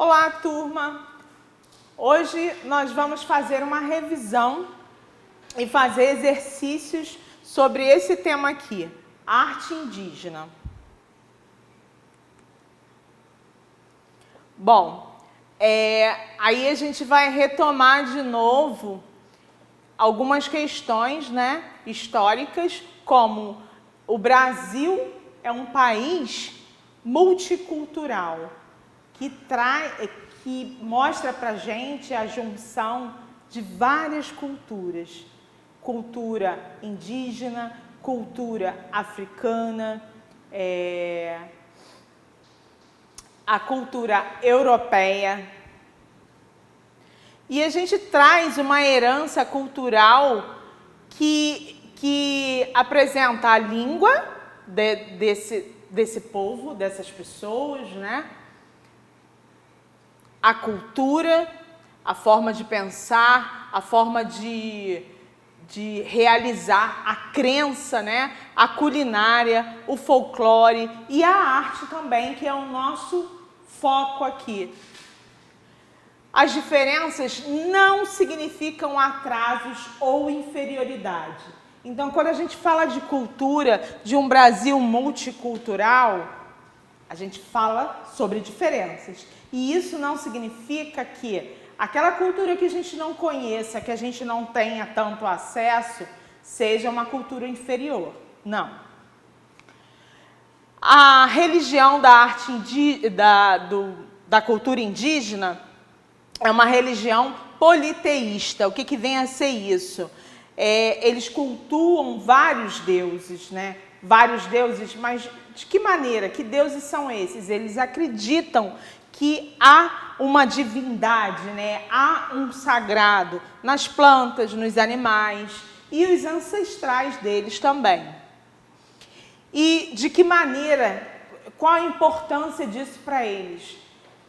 Olá, turma! Hoje nós vamos fazer uma revisão e fazer exercícios sobre esse tema aqui, arte indígena. Bom, aí a gente vai retomar de novo algumas questões, históricas, como o Brasil é um país multicultural, que mostra para a gente a junção de várias culturas. Cultura indígena, cultura africana, a cultura europeia. E a gente traz uma herança cultural que apresenta a língua desse povo, dessas pessoas, a cultura, a forma de pensar, a forma de realizar, a crença, a culinária, o folclore e a arte também, que é o nosso foco aqui. As diferenças não significam atrasos ou inferioridade. Então, quando a gente fala de cultura, de um Brasil multicultural, a gente fala sobre diferenças. E isso não significa que aquela cultura que a gente não conheça, que a gente não tenha tanto acesso, seja uma cultura inferior. Não. A religião da arte da cultura indígena é uma religião politeísta. O que vem a ser isso? Eles cultuam vários deuses, Vários deuses, mas de que maneira? Que deuses são esses? Eles acreditam que há uma divindade, há um sagrado nas plantas, nos animais e os ancestrais deles também. E de que maneira, qual a importância disso para eles?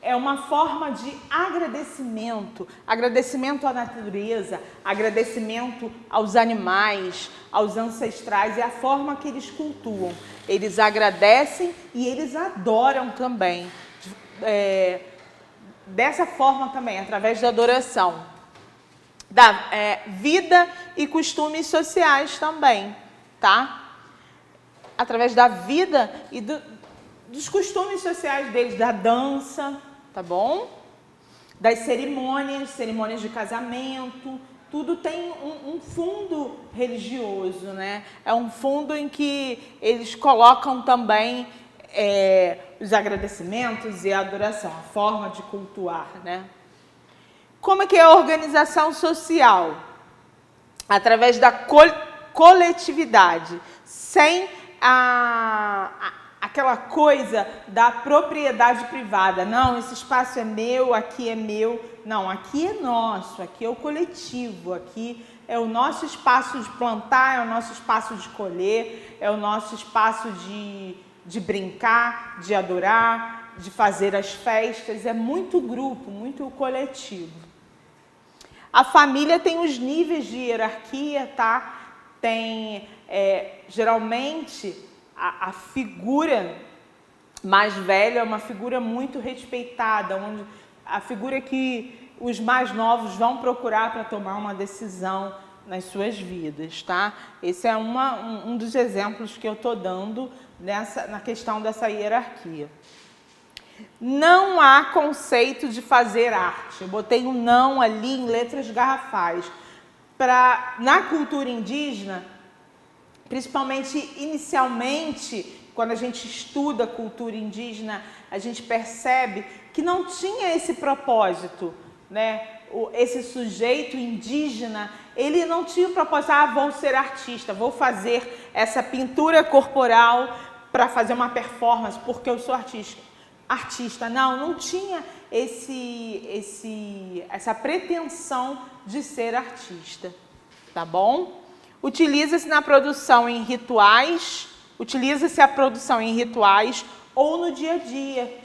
É uma forma de agradecimento, agradecimento à natureza, agradecimento aos animais, aos ancestrais, é a forma que eles cultuam. Eles agradecem e eles adoram também. Dessa forma também, através da adoração, da vida e costumes sociais também, tá? Através da vida e dos costumes sociais deles, da dança, tá bom? Das cerimônias de casamento, tudo tem um fundo religioso, É um fundo em que eles colocam também os agradecimentos e a adoração, a forma de cultuar, Como é que é a organização social? Através da coletividade, sem aquela coisa da propriedade privada. Não, esse espaço é meu, aqui é meu. Não, aqui é nosso, aqui é o coletivo, aqui é o nosso espaço de plantar, é o nosso espaço de colher, é o nosso espaço de brincar, de adorar, de fazer as festas. É muito grupo, muito coletivo. A família tem os níveis de hierarquia, tá? Tem, geralmente, a figura mais velha é uma figura muito respeitada, onde a figura que os mais novos vão procurar para tomar uma decisão nas suas vidas, tá? Esse é um dos exemplos que eu estou dando na questão dessa hierarquia. Não há conceito de fazer arte. Eu botei um não ali em letras garrafais. Na cultura indígena, principalmente inicialmente, quando a gente estuda a cultura indígena, a gente percebe que não tinha esse propósito, Esse sujeito indígena, ele não tinha o propósito, vou ser artista, vou fazer essa pintura corporal para fazer uma performance, porque eu sou artista. Não tinha essa pretensão de ser artista, tá bom? Utiliza-se a produção em rituais ou no dia a dia.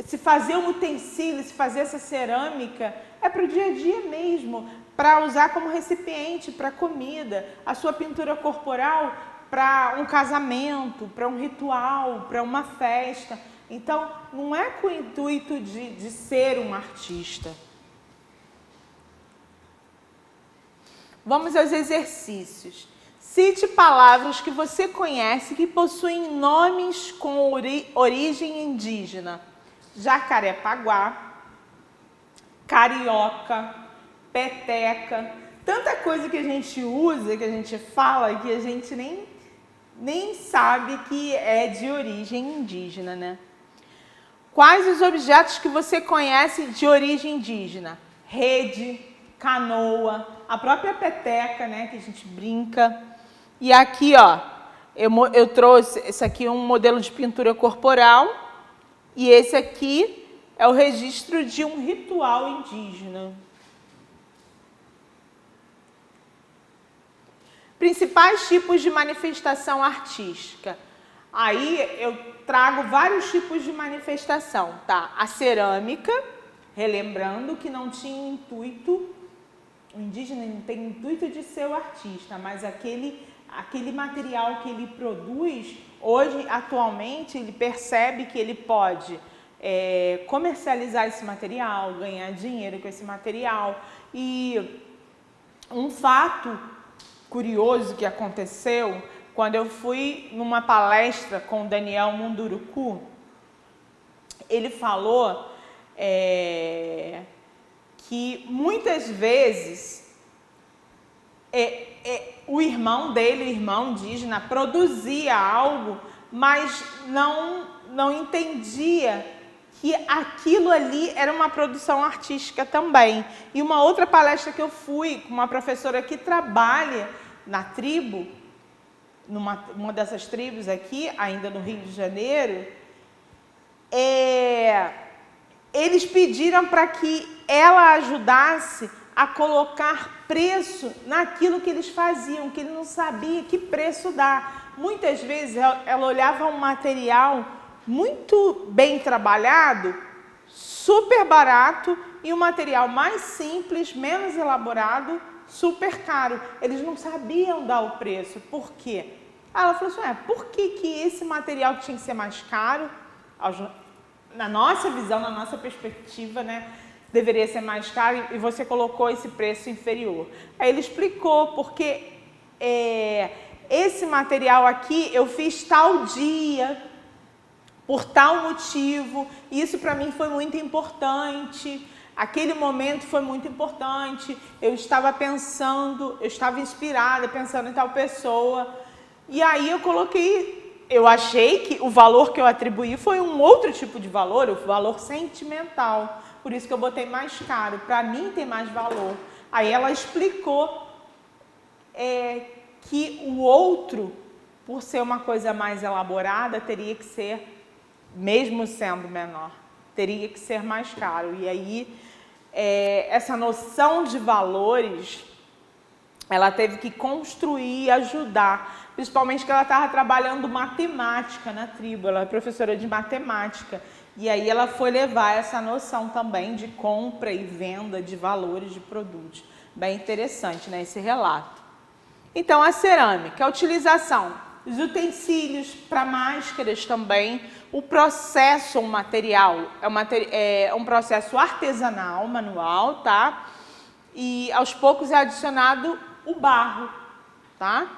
Se fazer um utensílio, se fazer essa cerâmica, é para o dia a dia mesmo, para usar como recipiente para comida. A sua pintura corporal para um casamento, para um ritual, para uma festa. Então, não é com o intuito de ser um artista. Vamos aos exercícios. Cite palavras que você conhece que possuem nomes com origem indígena. Jacarepaguá, carioca, peteca. Tanta coisa que a gente usa, que a gente fala, que a gente nem sabe que é de origem indígena, né? Quais os objetos que você conhece de origem indígena? Rede, canoa, a própria peteca, né, que a gente brinca. E aqui, ó, eu trouxe, esse aqui é um modelo de pintura corporal e esse aqui é o registro de um ritual indígena. Principais tipos de manifestação artística. Aí eu trago vários tipos de manifestação, tá? A cerâmica, relembrando que não tinha intuito, o indígena não tem intuito de ser o artista, mas aquele material que ele produz, hoje, atualmente, ele percebe que ele pode comercializar esse material, ganhar dinheiro com esse material. E um fato curioso que aconteceu, quando eu fui numa palestra com o Daniel Munduruku, ele falou que muitas vezes o irmão dele, o irmão indígena, produzia algo, mas não entendia que aquilo ali era uma produção artística também. E uma outra palestra que eu fui com uma professora que trabalha na tribo, numa dessas tribos aqui, ainda no Rio de Janeiro, eles pediram para que ela ajudasse a colocar preço naquilo que eles faziam, que ele não sabia que preço dar. Muitas vezes ela olhava um material muito bem trabalhado, super barato, e um material mais simples, menos elaborado, super caro. Eles não sabiam dar o preço. Por quê? Ela falou assim, por que esse material que tinha que ser mais caro, na nossa visão, na nossa perspectiva, né, deveria ser mais caro e você colocou esse preço inferior? Aí ele explicou, porque esse material aqui eu fiz tal dia, por tal motivo, isso para mim foi muito importante, aquele momento foi muito importante, eu estava pensando, eu estava inspirada, pensando em tal pessoa, e aí eu coloquei, eu achei que o valor que eu atribuí foi um outro tipo de valor, o valor sentimental, por isso que eu botei mais caro, para mim tem mais valor. Aí ela explicou que o outro, por ser uma coisa mais elaborada, teria que ser, mesmo sendo menor, teria que ser mais caro. E aí, essa noção de valores, ela teve que construir e ajudar, principalmente que ela estava trabalhando matemática na tribo, ela é professora de matemática, e aí ela foi levar essa noção também de compra e venda de valores de produtos. Bem interessante, né, esse relato. Então, a cerâmica, a utilização, os utensílios para máscaras também, o processo, o material, é um processo artesanal, manual, tá? E aos poucos é adicionado o barro, tá?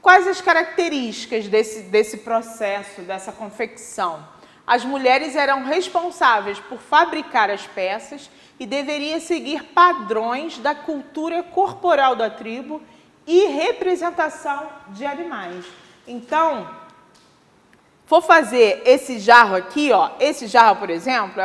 Quais as características desse processo, dessa confecção? As mulheres eram responsáveis por fabricar as peças e deveriam seguir padrões da cultura corporal da tribo e representação de animais. Então, vou fazer esse jarro aqui, ó. Esse jarro, por exemplo,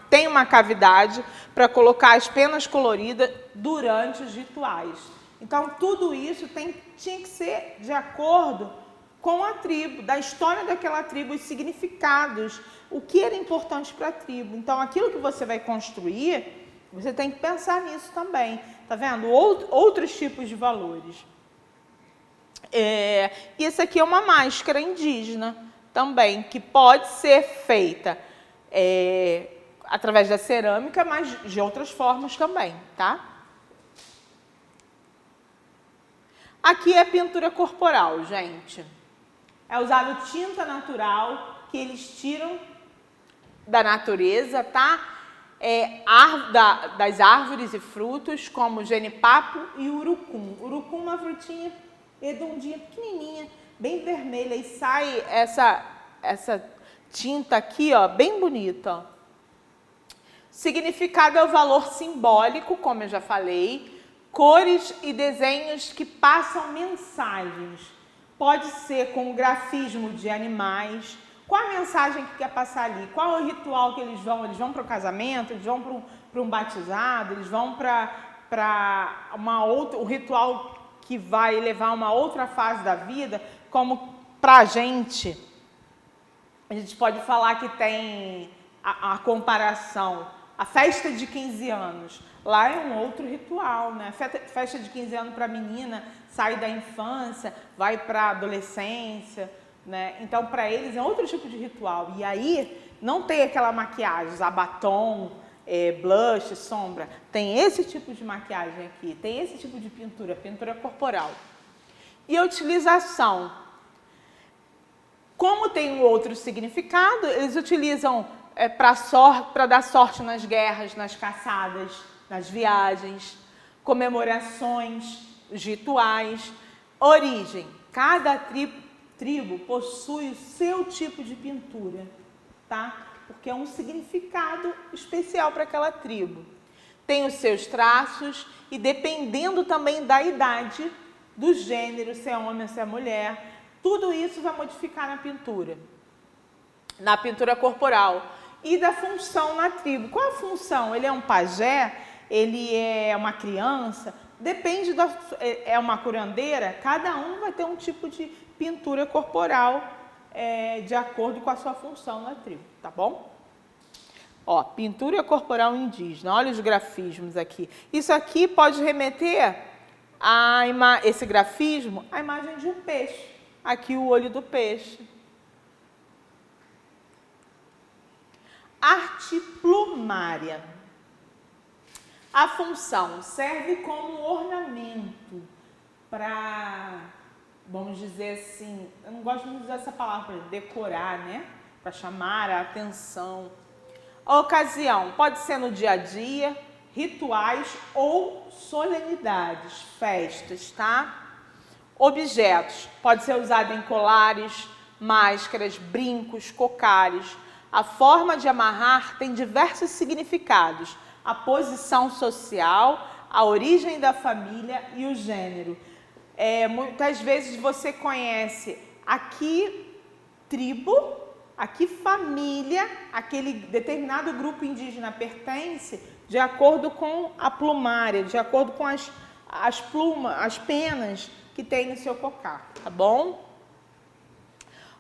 tem uma cavidade para colocar as penas coloridas durante os rituais. Então, tudo isso tinha que ser de acordo com a tribo, da história daquela tribo, os significados, o que era importante para a tribo. Então, aquilo que você vai construir, você tem que pensar nisso também. Tá vendo? Outros tipos de valores. E essa aqui é uma máscara indígena também, que pode ser feita através da cerâmica, mas de outras formas também, tá? Aqui é pintura corporal, gente. É usado tinta natural que eles tiram da natureza, tá? Das árvores e frutos, como genipapo e urucum. Urucum é uma frutinha redondinha, pequenininha, bem vermelha, e sai essa tinta aqui, ó, bem bonita, ó. Significado é o valor simbólico, como eu já falei, cores e desenhos que passam mensagens. Pode ser com grafismo de animais. Qual a mensagem que quer passar ali? Qual é o ritual que eles vão? Eles vão para o casamento? Eles vão para um batizado? Eles vão para um ritual que vai levar a uma outra fase da vida? Como para a gente pode falar que tem a comparação. A festa de 15 anos, lá é um outro ritual, né? Festa de 15 anos para a menina, sai da infância, vai para a adolescência, né? Então, para eles é outro tipo de ritual. E aí, não tem aquela maquiagem, usar batom, blush, sombra. Tem esse tipo de maquiagem aqui, tem esse tipo de pintura corporal. E a utilização. Como tem um outro significado, eles utilizam para dar sorte nas guerras, nas caçadas, nas viagens, comemorações, os rituais. Origem. Cada tribo possui o seu tipo de pintura, tá? Porque é um significado especial para aquela tribo. Tem os seus traços e dependendo também da idade, do gênero, se é homem ou se é mulher, tudo isso vai modificar na pintura corporal. E da função na tribo. Qual a função? Ele é um pajé? Ele é uma criança? Depende é uma curandeira? Cada um vai ter um tipo de pintura corporal de acordo com a sua função na tribo, tá bom? Ó, pintura corporal indígena. Olha os grafismos aqui. Isso aqui pode remeter esse grafismo à imagem de um peixe. Aqui o olho do peixe. Arte plumária. A função serve como ornamento para, vamos dizer assim, eu não gosto muito de usar essa palavra, para decorar, né? Para chamar a atenção. A ocasião pode ser no dia a dia, rituais ou solenidades, festas, tá? Objetos, pode ser usado em colares, máscaras, brincos, cocares. A forma de amarrar tem diversos significados. A posição social, a origem da família e o gênero. Muitas vezes você conhece aqui tribo, aqui família, aquele determinado grupo indígena pertence de acordo com a plumária, de acordo com as plumas, as penas que tem no seu cocar, tá bom?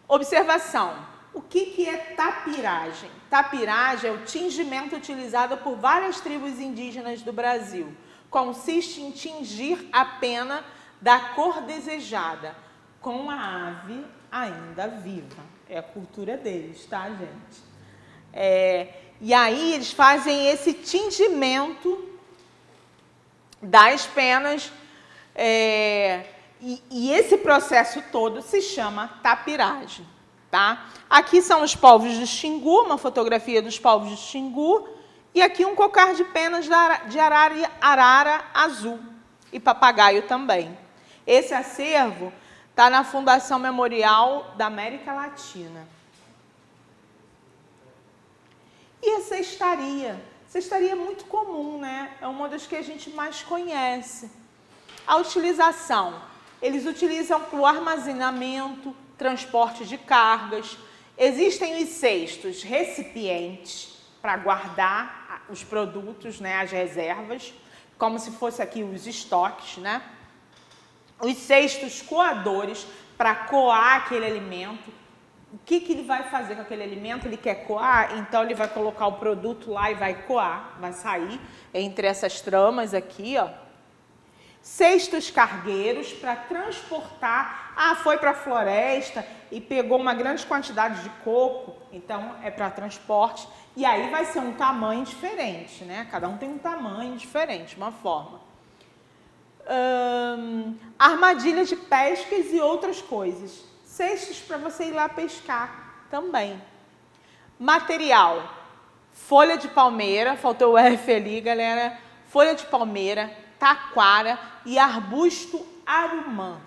Observação. O que é tapiragem? Tapiragem é o tingimento utilizado por várias tribos indígenas do Brasil. Consiste em tingir a pena da cor desejada com a ave ainda viva. É a cultura deles, tá, gente? E aí eles fazem esse tingimento das penas e esse processo todo se chama tapiragem, tá? Aqui são os povos do Xingu, uma fotografia dos povos do Xingu, e aqui um cocar de penas de arara azul e papagaio também. Esse acervo está na Fundação Memorial da América Latina. E a cestaria? Cestaria é muito comum, né? É uma das que a gente mais conhece. A utilização. Eles utilizam para o armazenamento, transporte de cargas. Existem os cestos recipientes para guardar os produtos, né, as reservas, como se fosse aqui os estoques, né? Os cestos coadores para coar aquele alimento. O que ele vai fazer com aquele alimento? Ele quer coar, então ele vai colocar o produto lá e vai coar, vai sair entre essas tramas aqui, ó. Cestos cargueiros para transportar. Foi para a floresta e pegou uma grande quantidade de coco, então é para transporte. E aí vai ser um tamanho diferente, né? Cada um tem um tamanho diferente, uma forma. Armadilhas de pescas e outras coisas. Cestos para você ir lá pescar também. Material, folha de palmeira, faltou o F ali, galera. Folha de palmeira, taquara e arbusto arumã.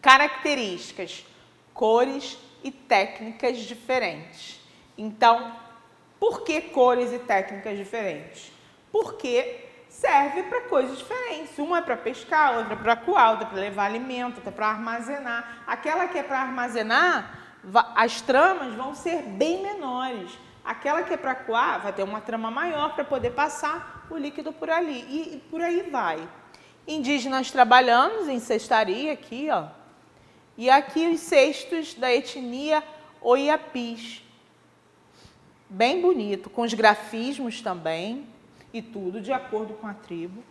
Características, cores e técnicas diferentes. Então, por que cores e técnicas diferentes? Porque serve para coisas diferentes. Uma é para pescar, outra é para coar, outra é para levar alimento, outra é para armazenar. Aquela que é para armazenar, as tramas vão ser bem menores. Aquela que é para coar vai ter uma trama maior para poder passar o líquido por ali. E por aí vai. Indígenas trabalhando em cestaria aqui, ó. E aqui os cestos da etnia Oiapis. Bem bonito, com os grafismos também. E tudo de acordo com a tribo.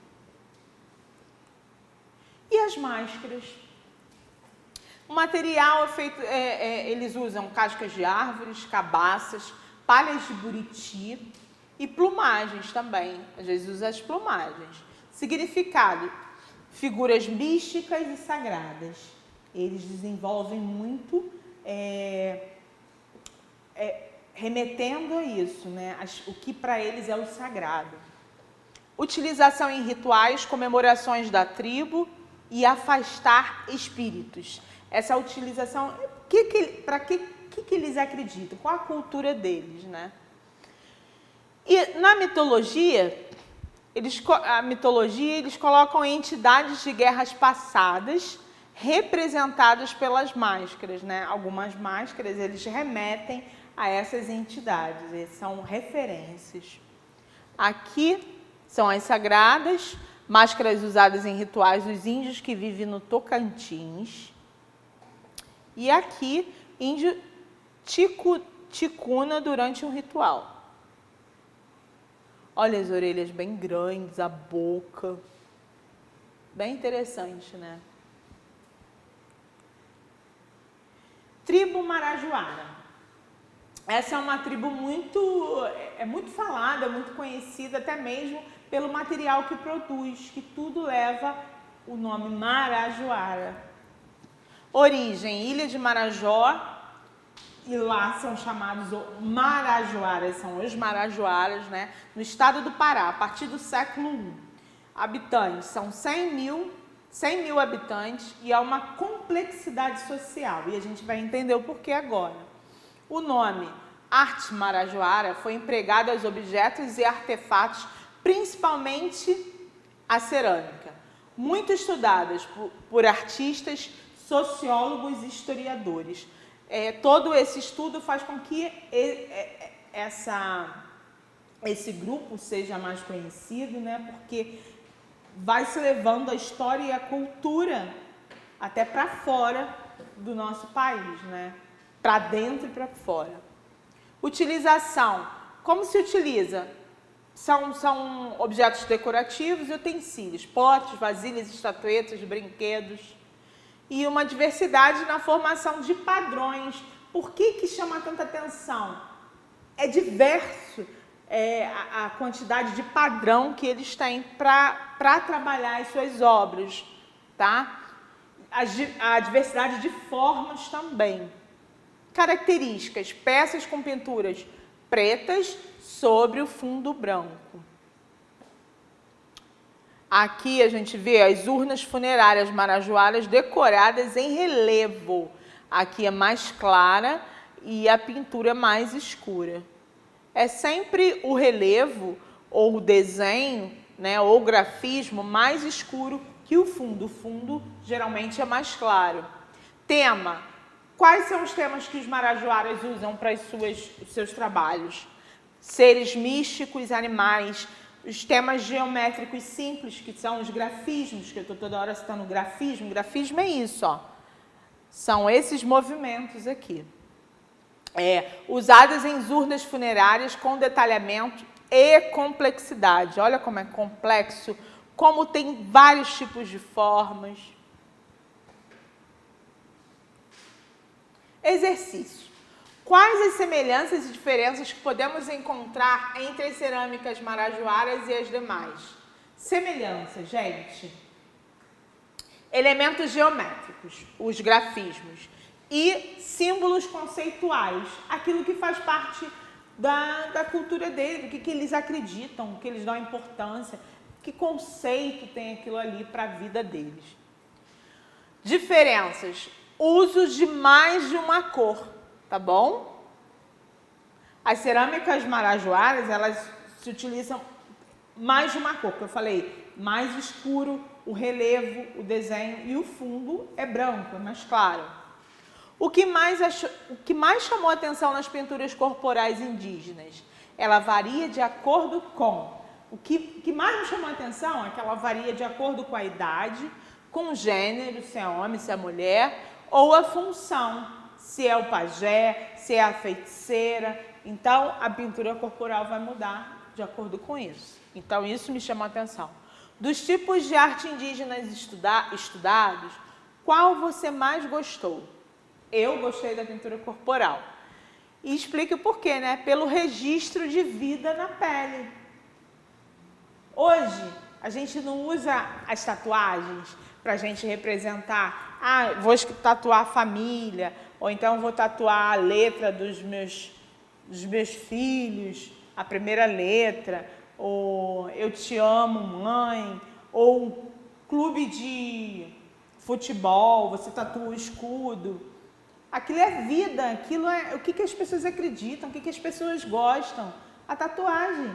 E as máscaras? O material é feito, eles usam cascas de árvores, cabaças, palhas de buriti e plumagens também. Às vezes usa as plumagens. Significado, figuras místicas e sagradas. Eles desenvolvem muito, remetendo a isso, né? O que para eles é o sagrado. Utilização em rituais, comemorações da tribo e afastar espíritos. Essa utilização, para que eles acreditam? Qual a cultura deles, né? E na mitologia, eles colocam entidades de guerras passadas representadas pelas máscaras, né? Algumas máscaras, eles remetem a essas entidades, são referências. Aqui são as sagradas, máscaras usadas em rituais dos índios que vivem no Tocantins. E aqui, índio ticuna durante um ritual. Olha as orelhas bem grandes, a boca. Bem interessante, né? Tribo Marajoara. Essa é uma tribo muito falada, muito conhecida, até mesmo pelo material que produz, que tudo leva o nome Marajoara. Origem, Ilha de Marajó, e lá são chamados Marajoaras, são os Marajoaras, né? No estado do Pará, a partir do século I. Habitantes, são 100 mil habitantes e há uma complexidade social, e a gente vai entender o porquê agora. O nome arte marajoara foi empregado aos objetos e artefatos, principalmente a cerâmica, muito estudadas por artistas, sociólogos e historiadores. Todo esse estudo faz com que esse grupo seja mais conhecido, né? Porque vai se levando a história e a cultura até para fora do nosso país, né? Para dentro e para fora. Utilização. Como se utiliza? São objetos decorativos e utensílios, potes, vasilhas, estatuetas, brinquedos. E uma diversidade na formação de padrões. Por que chama tanta atenção? É diverso a quantidade de padrão que eles têm para trabalhar as suas obras, tá? A diversidade de formas também. Características, peças com pinturas pretas sobre o fundo branco. Aqui a gente vê as urnas funerárias marajoaras decoradas em relevo. Aqui é mais clara e a pintura é mais escura. É sempre o relevo ou o desenho, né, ou o grafismo mais escuro que o fundo. O fundo geralmente é mais claro. Tema. Quais são os temas que os marajoaras usam para os seus trabalhos? Seres místicos, animais, os temas geométricos simples, que são os grafismos, que eu estou toda hora citando grafismo. Grafismo é isso, ó. São esses movimentos aqui. Usadas em urnas funerárias com detalhamento e complexidade. Olha como é complexo, como tem vários tipos de formas. Exercício. Quais as semelhanças e diferenças que podemos encontrar entre as cerâmicas marajoaras e as demais? Semelhanças, gente. Elementos geométricos, os grafismos. e símbolos conceituais, aquilo que faz parte da cultura dele, do que eles acreditam, o que eles dão importância, que conceito tem aquilo ali para a vida deles. Diferenças. Uso de mais de uma cor, tá bom? As cerâmicas marajoaras, elas se utilizam mais de uma cor, que eu falei, mais escuro, o relevo, o desenho e o fundo é branco, é mais claro. O que mais chamou a atenção nas pinturas corporais indígenas? Ela varia de acordo com. O que mais me chamou a atenção é que ela varia de acordo com a idade, com o gênero, se é homem, se é mulher, ou a função, se é o pajé, se é a feiticeira. Então, a pintura corporal vai mudar de acordo com isso. Então, isso me chamou a atenção. Dos tipos de arte indígenas estudados, qual você mais gostou? Eu gostei da pintura corporal. E explique o porquê, né? Pelo registro de vida na pele. Hoje, a gente não usa as tatuagens para a gente representar, vou tatuar a família, ou então vou tatuar a letra dos meus filhos, a primeira letra, ou eu te amo, mãe, ou clube de futebol, você tatua o escudo. Aquilo é vida, aquilo é o que as pessoas acreditam, o que as pessoas gostam. A tatuagem,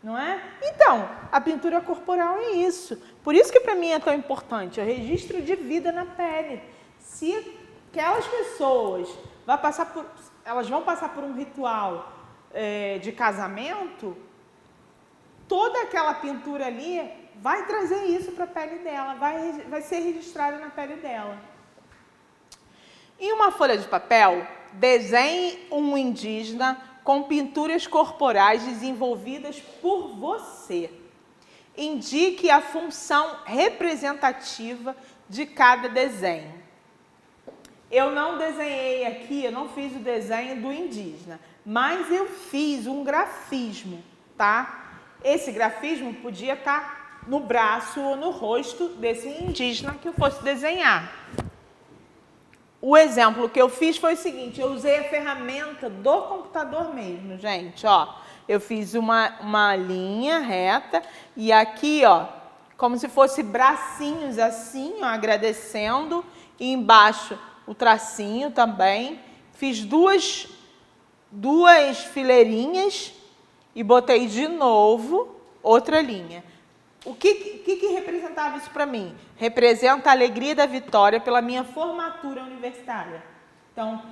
não é? Então, a pintura corporal é isso. Por isso que para mim é tão importante, é o registro de vida na pele. Se aquelas pessoas elas vão passar por um ritual de casamento, toda aquela pintura ali vai trazer isso para a pele dela, vai ser registrada na pele dela. Em uma folha de papel, desenhe um indígena com pinturas corporais desenvolvidas por você. Indique a função representativa de cada desenho. Eu não desenhei aqui, eu não fiz o desenho do indígena, mas eu fiz um grafismo, tá? Esse grafismo podia estar no braço ou no rosto desse indígena que eu fosse desenhar. O exemplo que eu fiz foi o seguinte, eu usei a ferramenta do computador mesmo, gente, ó. Eu fiz uma linha reta e aqui, ó, como se fosse bracinhos assim, ó, agradecendo, e embaixo o tracinho também. Fiz duas fileirinhas e botei de novo outra linha. O que representava isso para mim? Representa a alegria da vitória pela minha formatura universitária. Então,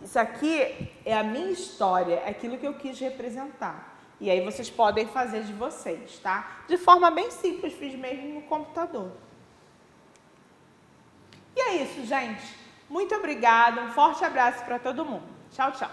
isso aqui é a minha história, é aquilo que eu quis representar. E aí vocês podem fazer de vocês, tá? De forma bem simples, fiz mesmo no computador. E é isso, gente. Muito obrigada, um forte abraço para todo mundo. Tchau, tchau.